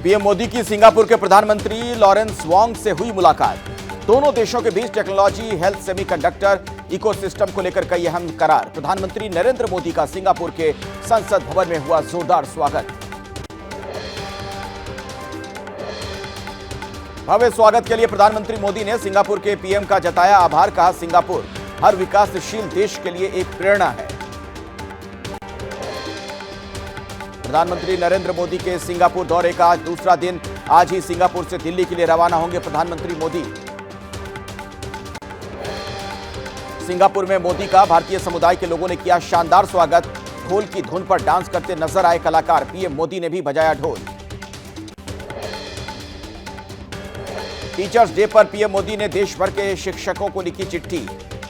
PM Modi की Singapore के प्रधानमंत्री लॉरेंस वॉन्ग से हुई मुलाकात। दोनों देशों के बीच टेक्नोलॉजी, हेल्थ, सेमीकंडक्टर, इकोसिस्टम को लेकर कई अहम करार। प्रधानमंत्री नरेंद्र मोदी का सिंगापुर के संसद भवन में हुआ जोरदार स्वागत। भव्य स्वागत के लिए प्रधानमंत्री मोदी ने सिंगापुर के पीएम का जताया आभार। कहा, सिंगापुर हर विकासशील देश के लिए एक प्रेरणा है। प्रधानमंत्री नरेंद्र मोदी के सिंगापुर दौरे का आज दूसरा दिन। आज ही सिंगापुर से दिल्ली के लिए रवाना होंगे प्रधानमंत्री मोदी। सिंगापुर में मोदी का भारतीय समुदाय के लोगों ने किया शानदार स्वागत। ढोल की धुन पर डांस करते नजर आए कलाकार। पीएम मोदी ने भी बजाया ढोल। टीचर्स डे पर पीएम मोदी ने देश भर के शिक्षकों को लिखी चिट्ठी।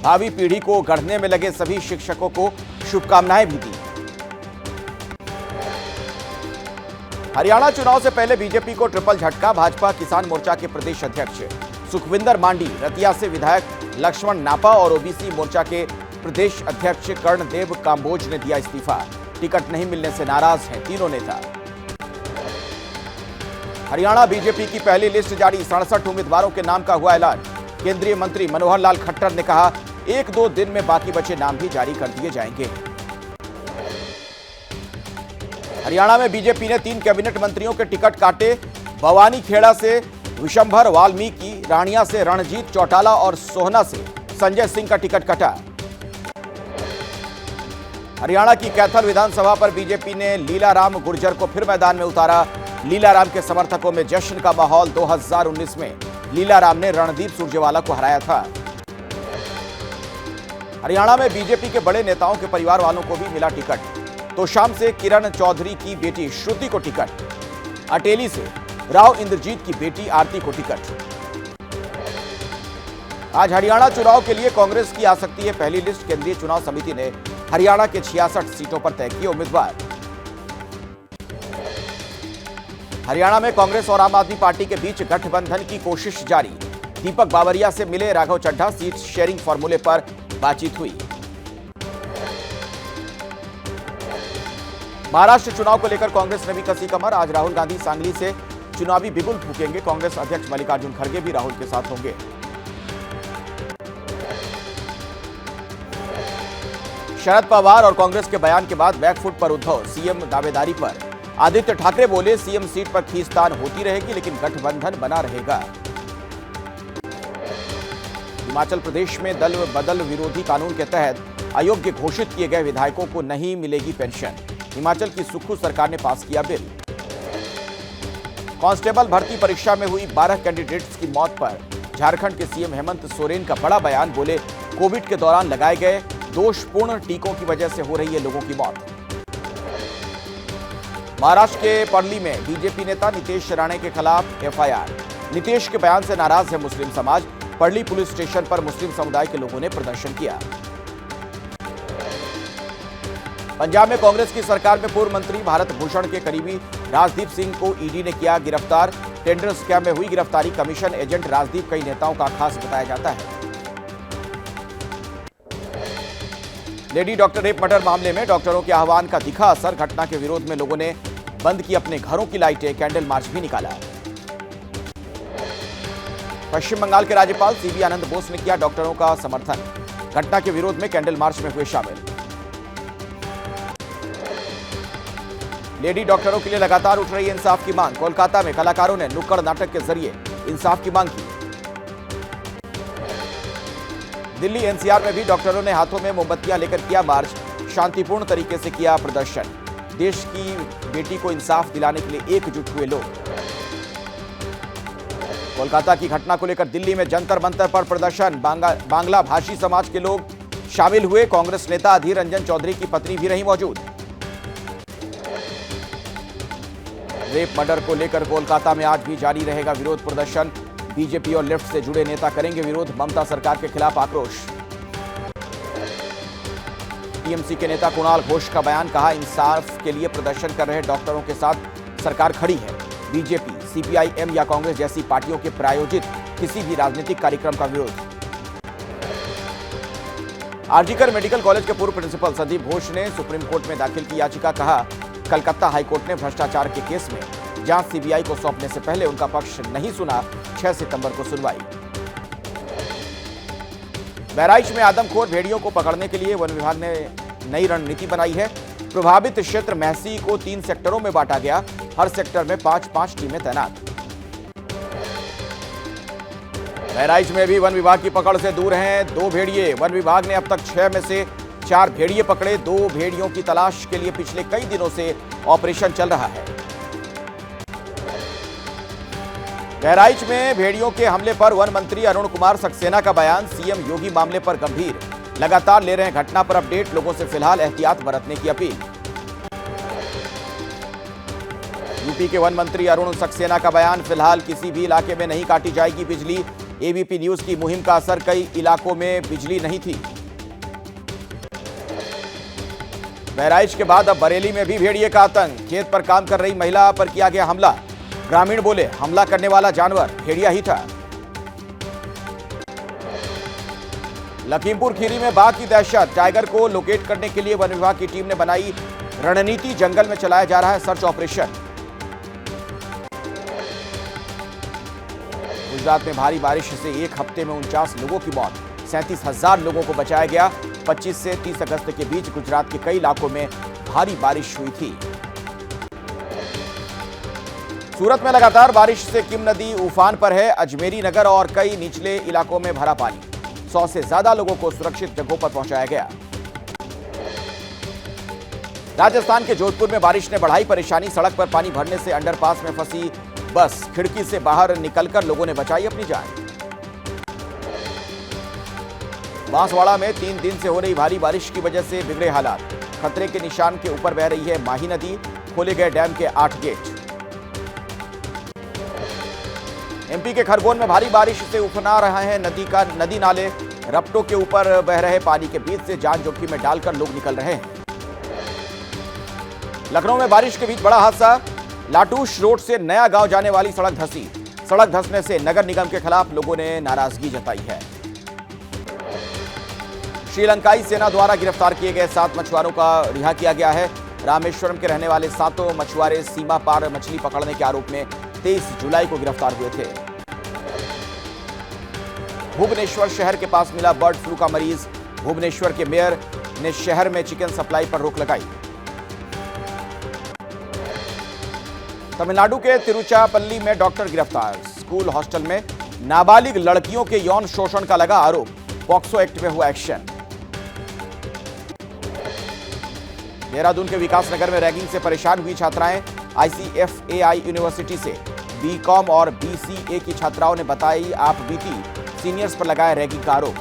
भावी पीढ़ी को गढ़ने में लगे सभी शिक्षकों को शुभकामनाएं भी दी। हरियाणा चुनाव से पहले बीजेपी को ट्रिपल झटका। भाजपा किसान मोर्चा के प्रदेश अध्यक्ष सुखविंदर मांडी, रतिया से विधायक लक्ष्मण नापा और ओबीसी मोर्चा के प्रदेश अध्यक्ष कर्णदेव कांबोज ने दिया इस्तीफा। टिकट नहीं मिलने से नाराज हैं तीनों नेता। हरियाणा बीजेपी की पहली लिस्ट जारी। 67 उम्मीदवारों के नाम का हुआ ऐलान। केंद्रीय मंत्री मनोहर लाल खट्टर ने कहा, 1-2 दिन में बाकी बचे नाम भी जारी कर दिए जाएंगे। हरियाणा में बीजेपी ने 3 कैबिनेट मंत्रियों के टिकट काटे। भवानी खेड़ा से विशंभर वाल्मीकि, रानिया से रणजीत चौटाला और सोहना से संजय सिंह का टिकट कटा। हरियाणा की कैथल विधानसभा पर बीजेपी ने लीलाराम गुर्जर को फिर मैदान में उतारा। लीलाराम के समर्थकों में जश्न का माहौल। 2019 में लीलाराम ने रणदीप सुरजेवाला को हराया था। हरियाणा में बीजेपी के बड़े नेताओं के परिवार वालों को भी मिला टिकट। तो शाम से किरण चौधरी की बेटी श्रुति को टिकट। अटेली से राव इंद्रजीत की बेटी आरती को टिकट। आज हरियाणा चुनाव के लिए कांग्रेस की आ सकती है पहली लिस्ट। केंद्रीय चुनाव समिति ने हरियाणा के 66 सीटों पर तय किए उम्मीदवार। हरियाणा में कांग्रेस और आम आदमी पार्टी के बीच गठबंधन की कोशिश जारी। दीपक बावरिया से मिले राघव चड्ढा। सीट शेयरिंग फॉर्मूले पर बातचीत हुई। महाराष्ट्र चुनाव को लेकर कांग्रेस ने भी कसी कमर। आज राहुल गांधी सांगली से चुनावी बिगुल फूकेंगे। कांग्रेस अध्यक्ष मल्लिकार्जुन खड़गे भी राहुल के साथ होंगे। शरद पवार और कांग्रेस के बयान के बाद बैकफुट पर उद्धव। सीएम दावेदारी पर आदित्य ठाकरे बोले, सीएम सीट पर खींचतान होती रहेगी लेकिन गठबंधन बना रहेगा। हिमाचल प्रदेश में दल बदल विरोधी कानून के तहत अयोग्य घोषित किए गए विधायकों को नहीं मिलेगी पेंशन। हिमाचल की सुक्खू सरकार ने पास किया बिल। कांस्टेबल भर्ती परीक्षा में हुई 12 कैंडिडेट्स की मौत पर झारखंड के सीएम हेमंत सोरेन का बड़ा बयान। बोले, कोविड के दौरान लगाए गए दोषपूर्ण टीकों की वजह से हो रही है लोगों की मौत। महाराष्ट्र के पर्ली में बीजेपी नेता नीतीश राणे के खिलाफ एफआईआर। नीतीश के बयान से नाराज है मुस्लिम समाज। पर्ली पुलिस स्टेशन पर मुस्लिम समुदाय के लोगों ने प्रदर्शन किया। पंजाब में कांग्रेस की सरकार में पूर्व मंत्री भारत भूषण के करीबी राजदीप सिंह को ईडी ने किया गिरफ्तार। टेंडर स्कैम में हुई गिरफ्तारी। कमीशन एजेंट राजदीप कई नेताओं का खास बताया जाता है। लेडी डॉक्टर रेप मर्डर मामले में डॉक्टरों के आह्वान का दिखा असर। घटना के विरोध में लोगों ने बंद की अपने घरों की लाइटें। कैंडल मार्च भी निकाला। पश्चिम बंगाल के राज्यपाल सीबी आनंद बोस ने किया डॉक्टरों का समर्थन। घटना के विरोध में कैंडल मार्च में हुए शामिल। लेडी डॉक्टरों के लिए लगातार उठ रही है इंसाफ की मांग। कोलकाता में कलाकारों ने नुक्कड़ नाटक के जरिए इंसाफ की मांग की। दिल्ली एनसीआर में भी डॉक्टरों ने हाथों में मोमबत्तियां लेकर किया मार्च। शांतिपूर्ण तरीके से किया प्रदर्शन। देश की बेटी को इंसाफ दिलाने के लिए एकजुट हुए लोग। कोलकाता की घटना को लेकर दिल्ली में जंतर मंतर पर प्रदर्शन। बांग्ला भाषी समाज के लोग शामिल हुए। कांग्रेस नेता अधीर रंजन चौधरी की पत्नी भी रही मौजूद। रेप मर्डर को लेकर कोलकाता में आज भी जारी रहेगा विरोध प्रदर्शन। बीजेपी और लेफ्ट से जुड़े नेता करेंगे विरोध। ममता सरकार के खिलाफ आक्रोश। टीएमसी के नेता कुणाल घोष का बयान। कहा, इंसाफ के लिए प्रदर्शन कर रहे डॉक्टरों के साथ सरकार खड़ी है। बीजेपी, सीपीआईएम या कांग्रेस जैसी पार्टियों के प्रायोजित किसी भी राजनीतिक कार्यक्रम का विरोध। आरजीकर मेडिकल कॉलेज के पूर्व प्रिंसिपल संदीप घोष ने सुप्रीम कोर्ट में दाखिल की याचिका। कहा, कलकत्ता हाईकोर्ट ने भ्रष्टाचार के केस में जांच सीबीआई को सौंपने से पहले उनका पक्ष नहीं सुना। 6 सितंबर को सुनवाई। बहराइच में आदमखोर भेड़ियों को पकड़ने के लिए वन विभाग ने नई रणनीति बनाई है। प्रभावित क्षेत्र महसी को 3 सेक्टरों में बांटा गया। हर सेक्टर में 5-5 टीमें तैनात। बहराइच में भी वन विभाग की पकड़ से दूर हैं 2 भेड़िए। वन विभाग ने अब तक 6 में से 4 भेड़िए पकड़े। 2 भेड़ियों की तलाश के लिए पिछले कई दिनों से ऑपरेशन चल रहा है। बहराइच में भेड़ियों के हमले पर वन मंत्री अरुण कुमार सक्सेना का बयान। सीएम योगी मामले पर गंभीर, लगातार ले रहे हैं घटना पर अपडेट। लोगों से फिलहाल एहतियात बरतने की अपील। यूपी के वन मंत्री अरुण सक्सेना का बयान। फिलहाल किसी भी इलाके में नहीं काटी जाएगी बिजली। एबीपी न्यूज की मुहिम का असर, कई इलाकों में बिजली नहीं थी। बहराइच के बाद अब बरेली में भी भेड़िए का आतंक। खेत पर काम कर रही महिला पर किया गया हमला। ग्रामीण बोले हमला करने वाला जानवर भेड़िया ही था। लखीमपुर खीरी में बाघ की दहशत। टाइगर को लोकेट करने के लिए वन विभाग की टीम ने बनाई रणनीति। जंगल में चलाया जा रहा है सर्च ऑपरेशन। गुजरात में भारी बारिश से एक हफ्ते में 49 लोगों की मौत। 37,000 लोगों को बचाया गया। 25 से 30 अगस्त के बीच गुजरात के कई इलाकों में भारी बारिश हुई थी। सूरत में लगातार बारिश से किम नदी उफान पर है। अजमेरी नगर और कई निचले इलाकों में भरा पानी। 100 से ज्यादा लोगों को सुरक्षित जगहों पर पहुंचाया गया। राजस्थान के जोधपुर में बारिश ने बढ़ाई परेशानी। सड़क पर पानी भरने से अंडरपास में फंसी बस। खिड़की से बाहर निकलकर लोगों ने बचाई अपनी जान। बांसवाड़ा में 3 दिन से हो रही भारी बारिश की वजह से बिगड़े हालात। खतरे के निशान के ऊपर बह रही है माही नदी। खोले गए डैम के 8 गेट। एमपी के खरगोन में भारी बारिश से उफना रहा है नदी नाले। रपटों के ऊपर बह रहे पानी के बीच से जान जोखिम में डालकर लोग निकल रहे हैं। लखनऊ में बारिश के बीच बड़ा हादसा। लाटूश रोड से नया गांव जाने वाली सड़क धंसी। सड़क धंसने से नगर निगम के खिलाफ लोगों ने नाराजगी जताई है। श्रीलंकाई सेना द्वारा गिरफ्तार किए गए 7 मछुआरों का रिहा किया गया है। रामेश्वरम के रहने वाले 7 मछुआरे सीमा पार मछली पकड़ने के आरोप में 23 जुलाई को गिरफ्तार हुए थे। भुवनेश्वर शहर के पास मिला बर्ड फ्लू का मरीज। भुवनेश्वर के मेयर ने शहर में चिकन सप्लाई पर रोक लगाई। तमिलनाडु के तिरुचिरापल्ली में डॉक्टर गिरफ्तार। स्कूल हॉस्टल में नाबालिग लड़कियों के यौन शोषण का लगा आरोप। पॉक्सो एक्ट में हुआ एक्शन। देहरादून के विकासनगर में रैगिंग से परेशान हुई छात्राएं। आईसीएफएआई यूनिवर्सिटी से बीकॉम और बीसीए की छात्राओं ने बताई आप बीती। सीनियर्स पर लगाया रैगिंग का आरोप।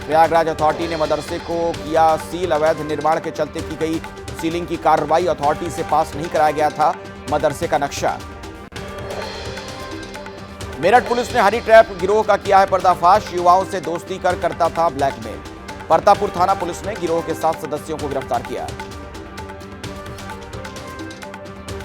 प्रयागराज अथॉरिटी ने मदरसे को किया सील। अवैध निर्माण के चलते की गई सीलिंग की कार्रवाई। अथॉरिटी से पास नहीं कराया गया था मदरसे का नक्शा। मेरठ पुलिस ने हनी ट्रैप गिरोह का किया है पर्दाफाश। युवाओं से दोस्ती कर करता था ब्लैकमेल। परतापुर थाना पुलिस ने गिरोह के 7 सदस्यों को गिरफ्तार किया।